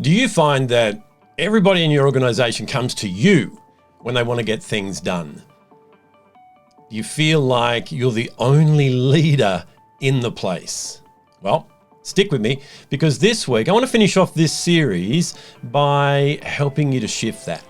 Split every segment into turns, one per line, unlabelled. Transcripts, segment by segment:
Do you find that everybody in your organization comes to you when they want to get things done? Do you feel like you're the only leader in the place? Well, stick with me, because this week I want to finish off this series by helping you to shift that.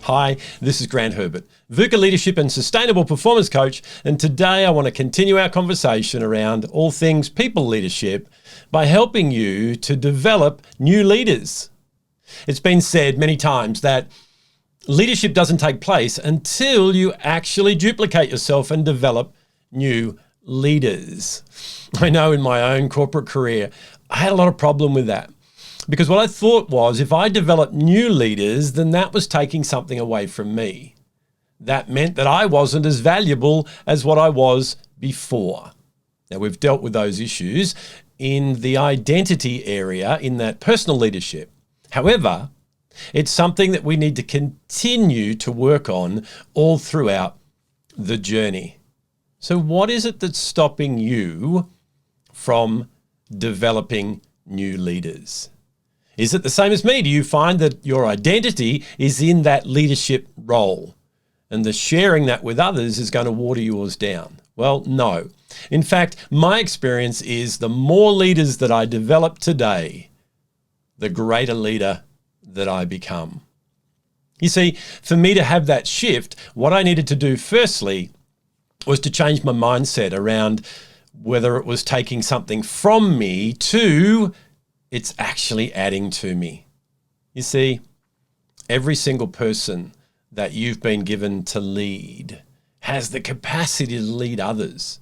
Hi, this is Grant Herbert, VUCA Leadership and Sustainable Performance Coach, and today I want to continue our conversation around all things people leadership by helping you to develop new leaders. It's been said many times that leadership doesn't take place until you actually duplicate yourself and develop new leaders. I know in my own corporate career, I had a lot of problem with that. Because what I thought was, if I developed new leaders, then that was taking something away from me. That meant that I wasn't as valuable as what I was before. Now, we've dealt with those issues in the identity area, in that personal leadership. However, it's something that we need to continue to work on all throughout the journey. So what is it that's stopping you from developing new leaders? Is it the same as me? Do you find that your identity is in that leadership role and the sharing that with others is going to water yours down? Well, no. In fact, my experience is the more leaders that I develop today, the greater leader that I become. You see, for me to have that shift, what I needed to do firstly was to change my mindset around whether it was taking something from me to it's actually adding to me. You see, every single person that you've been given to lead has the capacity to lead others.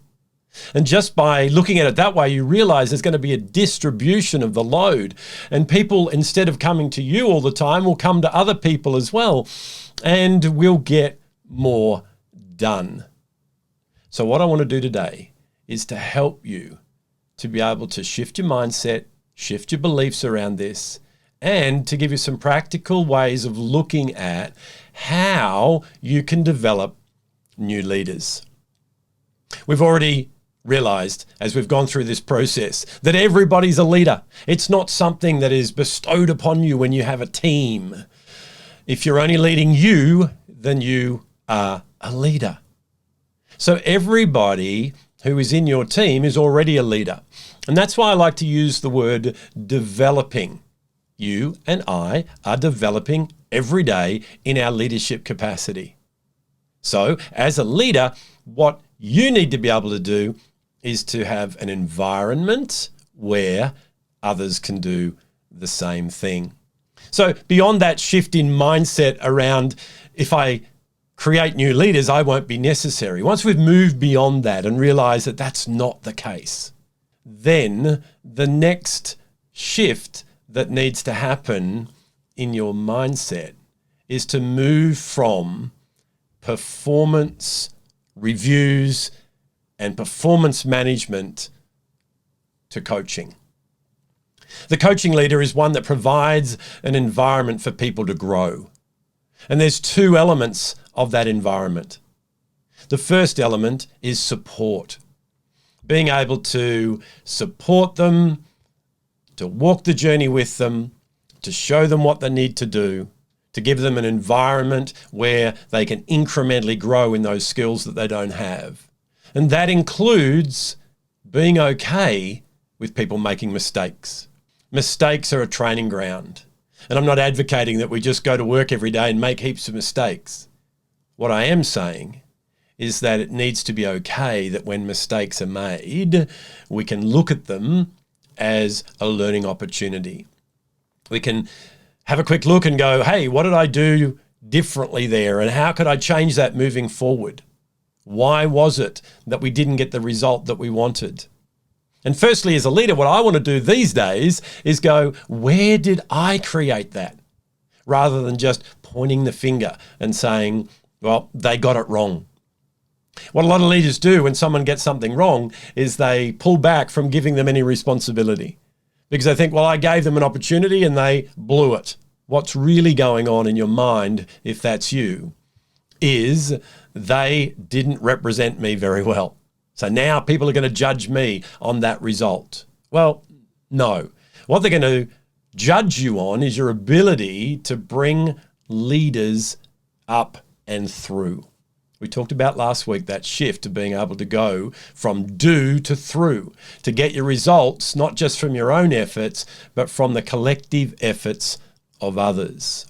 And just by looking at it that way, you realize there's going to be a distribution of the load. And people, instead of coming to you all the time, will come to other people as well. And we'll get more done. So what I want to do today is to help you to be able to shift your mindset, shift your beliefs around this, and to give you some practical ways of looking at how you can develop new leaders. We've already realized, as we've gone through this process, that everybody's a leader. It's not something that is bestowed upon you when you have a team. If you're only leading you, then you are a leader. So everybody who is in your team is already a leader. And that's why I like to use the word developing. You and I are developing every day in our leadership capacity. So as a leader, what you need to be able to do is to have an environment where others can do the same thing. So beyond that shift in mindset around, if I create new leaders, I won't be necessary. Once we've moved beyond that and realize that that's not the case, then the next shift that needs to happen in your mindset is to move from performance reviews and performance management to coaching. The coaching leader is one that provides an environment for people to grow. And there's two elements of that environment. The first element is support. Being able to support them, to walk the journey with them, to show them what they need to do, to give them an environment where they can incrementally grow in those skills that they don't have. And that includes being okay with people making mistakes. Mistakes are a training ground. And I'm not advocating that we just go to work every day and make heaps of mistakes. What I am saying is that it needs to be okay that when mistakes are made, we can look at them as a learning opportunity. We can have a quick look and go, hey, what did I do differently there? And how could I change that moving forward? Why was it that we didn't get the result that we wanted? And firstly, as a leader, what I want to do these days is go, where did I create that? Rather than just pointing the finger and saying, well, they got it wrong. What a lot of leaders do when someone gets something wrong is they pull back from giving them any responsibility because they think, well, I gave them an opportunity and they blew it. What's really going on in your mind, if that's you, is they didn't represent me very well. So now people are going to judge me on that result. Well, no. What they're going to judge you on is your ability to bring leaders up and through. We talked about last week that shift of being able to go from do to through, to get your results, not just from your own efforts, but from the collective efforts of others.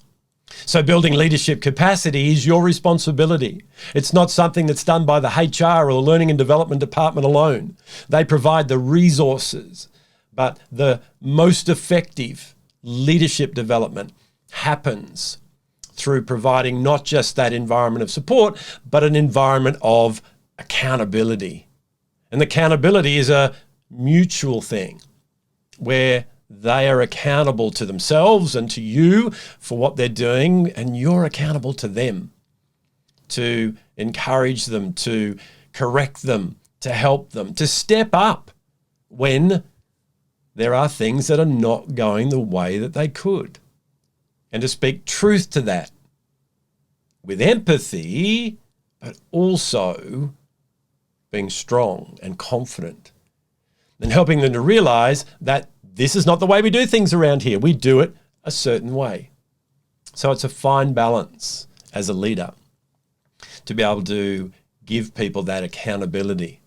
So building leadership capacity is your responsibility. It's not something that's done by the HR or Learning and Development Department alone. They provide the resources, but the most effective leadership development happens through providing not just that environment of support, but an environment of accountability. And accountability is a mutual thing where they are accountable to themselves and to you for what they're doing, and you're accountable to them to encourage them, to correct them, to help them, to step up when there are things that are not going the way that they could, and to speak truth to that with empathy, but also being strong and confident, and helping them to realize that this is not the way we do things around here. We do it a certain way. So it's a fine balance as a leader to be able to give people that accountability.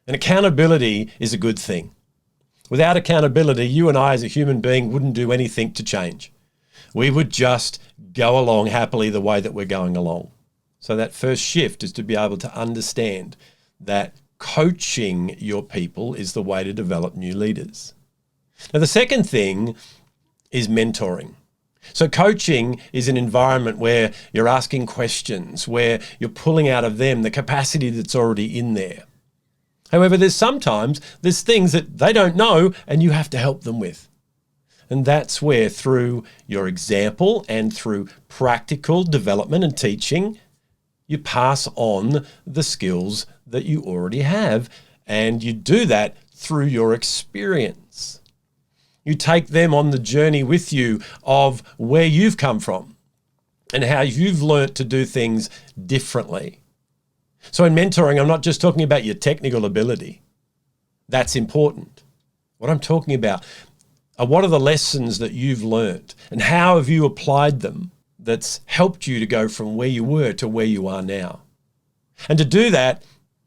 And accountability is a good thing. Without accountability, you and I as a human being wouldn't do anything to change. We would just go along happily the way that we're going along. So that first shift is to be able to understand that coaching your people is the way to develop new leaders. Now, the second thing is mentoring. So coaching is an environment where you're asking questions, where you're pulling out of them the capacity that's already in there. However, there's things that they don't know and you have to help them with. And that's where, through your example and through practical development and teaching, you pass on the skills that you already have. And you do that through your experience. You take them on the journey with you of where you've come from and how you've learnt to do things differently. So in mentoring, I'm not just talking about your technical ability. That's important. What I'm talking about are what are the lessons that you've learnt and how have you applied them that's helped you to go from where you were to where you are now. And to do that,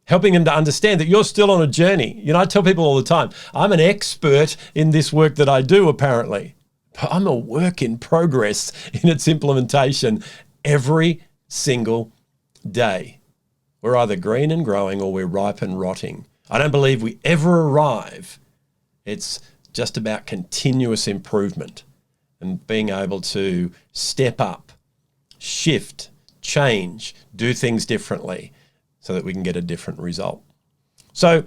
helping them to understand that you're still on a journey. You know, I tell people all the time, I'm an expert in this work that I do, apparently, but I'm a work in progress in its implementation every single day. We're either green and growing or we're ripe and rotting. I don't believe we ever arrive. It's just about continuous improvement and being able to step up, shift, change, do things differently, so that we can get a different result. So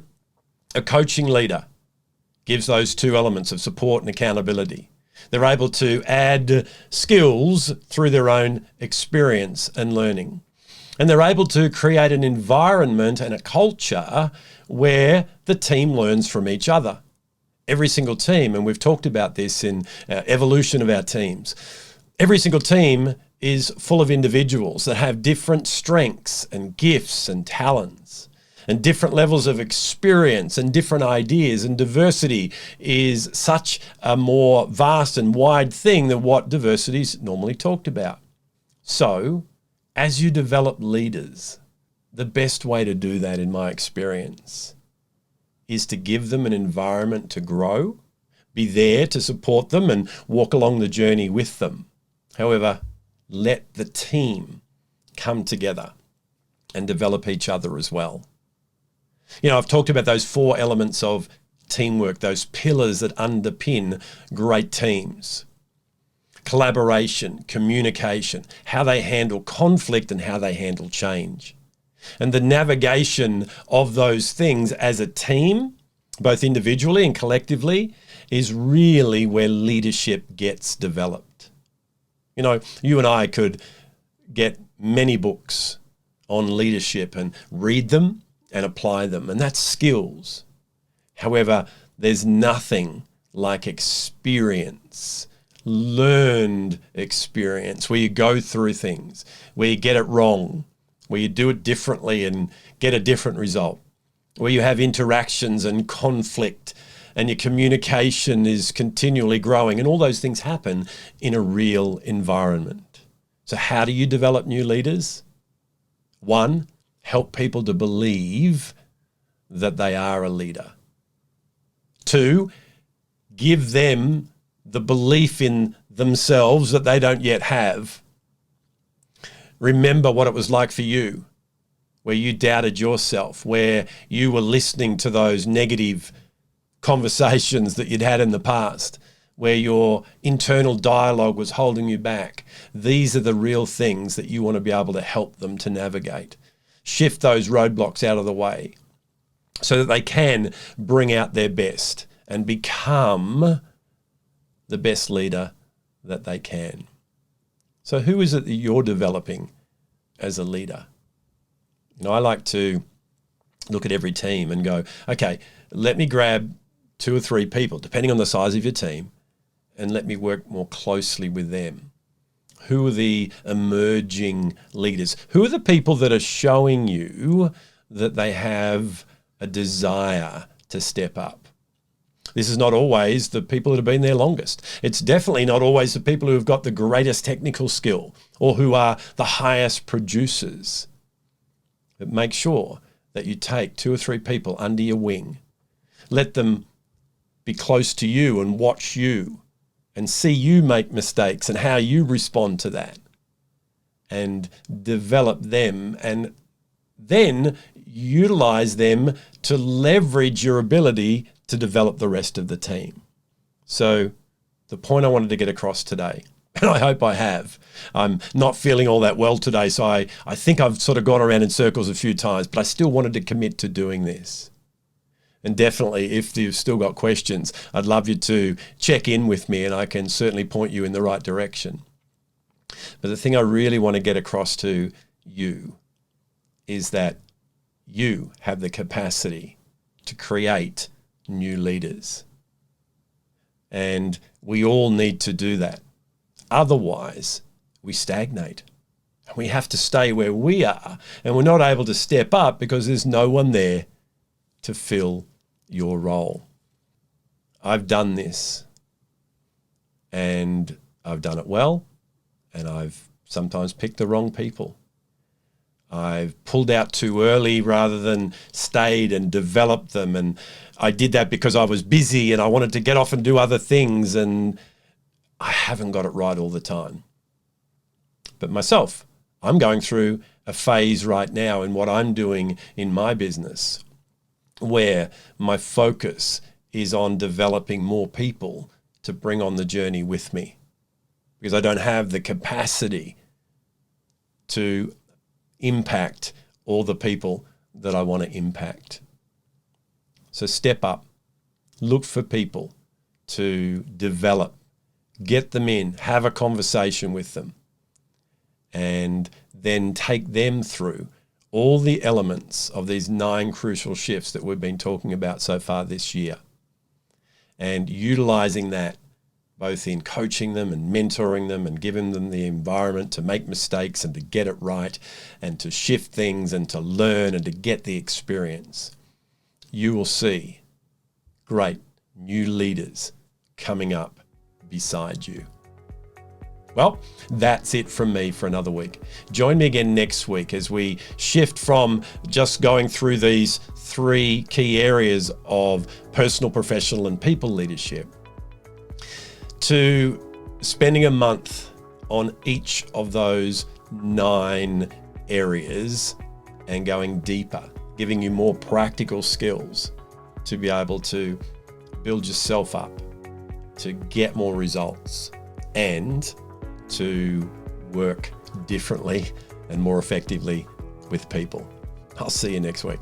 a coaching leader gives those two elements of support and accountability. They're able to add skills through their own experience and learning. And they're able to create an environment and a culture where the team learns from each other. Every single team, and we've talked about this in evolution of our teams, every single team is full of individuals that have different strengths and gifts and talents and different levels of experience and different ideas, and diversity is such a more vast and wide thing than what diversity is normally talked about. So, as you develop leaders, the best way to do that, in my experience, is to give them an environment to grow, be there to support them and walk along the journey with them. However, let the team come together and develop each other as well. You know, I've talked about those 4 elements of teamwork, those pillars that underpin great teams. Collaboration, communication, how they handle conflict and how they handle change. And the navigation of those things as a team, both individually and collectively, is really where leadership gets developed. You know, you and I could get many books on leadership and read them and apply them, and that's skills. However, there's nothing like experience, learned experience, where you go through things, where you get it wrong, where you do it differently and get a different result, where you have interactions and conflict and your communication is continually growing, and all those things happen in a real environment. So how do you develop new leaders? 1, help people to believe that they are a leader. 2, give them the belief in themselves that they don't yet have. Remember what it was like for you, where you doubted yourself, where you were listening to those negative conversations that you'd had in the past, where your internal dialogue was holding you back. These are the real things that you want to be able to help them to navigate. Shift those roadblocks out of the way so that they can bring out their best and become the best leader that they can. So who is it that you're developing as a leader? I like to look at every team and go, okay, let me grab 2 or 3 people, depending on the size of your team, and let me work more closely with them. Who are the emerging leaders? Who are the people that are showing you that they have a desire to step up? This is not always the people that have been there longest. It's definitely not always the people who have got the greatest technical skill or who are the highest producers. But make sure that you take 2 or 3 people under your wing. Let them be close to you and watch you and see you make mistakes and how you respond to that, and develop them, and then utilize them to leverage your ability to develop the rest of the team. So the point I wanted to get across today, and I hope I have, I'm not feeling all that well today, so I think I've sort of gone around in circles a few times, but I still wanted to commit to doing this. And definitely, if you've still got questions, I'd love you to check in with me and I can certainly point you in the right direction. But the thing I really want to get across to you is that you have the capacity to create new leaders. And we all need to do that. Otherwise, we stagnate. We have to stay where we are, and we're not able to step up because there's no one there to fill your role. I've done this, and I've done it well, and I've sometimes picked the wrong people. I've pulled out too early rather than stayed and developed them, and I did that because I was busy and I wanted to get off and do other things, and I haven't got it right all the time. But myself, I'm going through a phase right now in what I'm doing in my business where my focus is on developing more people to bring on the journey with me, because I don't have the capacity to impact all the people that I want to impact. So step up, look for people to develop, get them in, have a conversation with them, and then take them through all the elements of these 9 crucial shifts that we've been talking about so far this year, and utilizing that both in coaching them and mentoring them and giving them the environment to make mistakes and to get it right and to shift things and to learn and to get the experience. You will see great new leaders coming up beside you. Well, that's it from me for another week. Join me again next week as we shift from just going through these 3 key areas of personal, professional, and people leadership to spending a month on each of those 9 areas and going deeper, giving you more practical skills to be able to build yourself up, to get more results, and to work differently and more effectively with people. I'll see you next week.